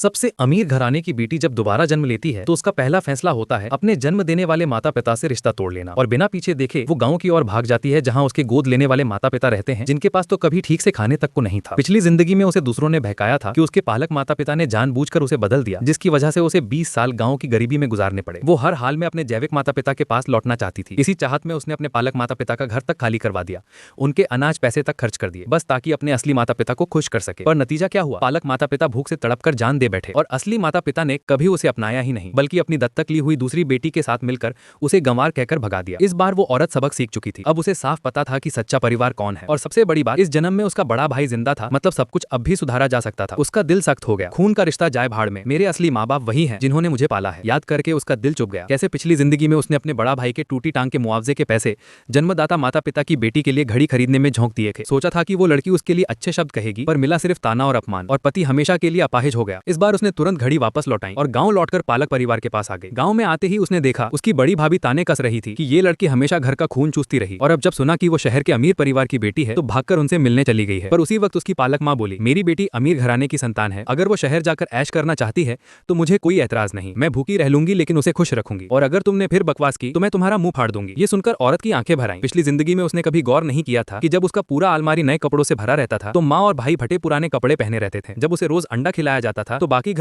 सबसे अमीर घराने की बेटी जब दोबारा जन्म लेती है तो उसका पहला फैसला होता है अपने जन्म देने वाले माता पिता से रिश्ता तोड़ लेना और बिना पीछे देखे वो गांव की ओर भाग जाती है जहां उसके गोद लेने वाले माता पिता रहते हैं जिनके पास तो कभी ठीक से खाने तक को नहीं था। पिछली जिंदगी में उसे दूसरों ने बहकाया था कि उसके पालक माता पिता ने जानबूझकर उसे बदल दिया, जिसकी वजह से उसे 20 साल गाँव की गरीबी में गुजारने पड़े। वो हर हाल में अपने जैविक माता पिता के पास लौटना चाहती थी। इसी चाहत में उसने अपने पालक माता पिता का घर तक खाली करवा दिया, उनके अनाज पैसे तक खर्च कर दिए, बस ताकि अपने असली माता पिता को खुश कर सके। पर नतीजा क्या हुआ? पालक माता पिता भूख से तड़पकर जान दे बैठे और असली माता पिता ने कभी उसे अपनाया ही नहीं, बल्कि अपनी दत्तक ली हुई दूसरी बेटी के साथ मिलकर उसे गंवार कहकर भगा दिया। इस बार वो औरत सबक सीख चुकी थी। अब उसे साफ पता था कि सच्चा परिवार कौन है। और सबसे बड़ी बात, इस जन्म में उसका बड़ा भाई जिंदा था, मतलब सब कुछ अब भी सुधारा जा सकता था। उसका दिल सख्त हो गया। खून का रिश्ता जाए भाड़ में, मेरे असली माँ बाप वही हैं जिन्होंने मुझे पाला है। याद करके उसका दिल चुभ गया। कैसे पिछली जिंदगी में उसने अपने बड़ा भाई के टूटी टांग के मुआवजे के पैसे जन्मदाता माता पिता की बेटी के लिए घड़ी खरीदने में झोंक दिए थे। सोचा था कि वो लड़की उसके लिए अच्छे शब्द कहेगी, पर मिला सिर्फ ताना और अपमान, और पति हमेशा के लिए अपाहिज हो गया। इस बार उसने तुरंत घड़ी वापस लौटाई और गांव लौटकर पालक परिवार के पास आ गई। गांव में आते ही उसने देखा उसकी बड़ी भाभी ताने कस रही थी कि ये लड़की हमेशा घर का खून चूसती रही, और अब जब सुना कि वो शहर के अमीर परिवार की बेटी है तो भागकर उनसे मिलने चली गई है। पर उसी वक्त उसकी पालक माँ बोली, मेरी बेटी अमीर घराने की संतान है, अगर वो शहर जाकर ऐश करना चाहती है तो मुझे कोई ऐतराज नहीं, मैं भूखी रह लूंगी लेकिन उसे खुश रखूंगी, और अगर तुमने फिर बकवास की तो मैं तुम्हारा मुंह फाड़ दूंगी। ये सुनकर औरत की आंखें भर आईं। पिछली जिंदगी में उसने कभी गौर नहीं किया था कि जब उसका पूरा अलमारी नए कपड़ों से भरा रहता था तो माँ और भाई फटे पुराने कपड़े पहने रहते थे। जब उसे रोज अंडा खिलाया जाता था तो बाकी घर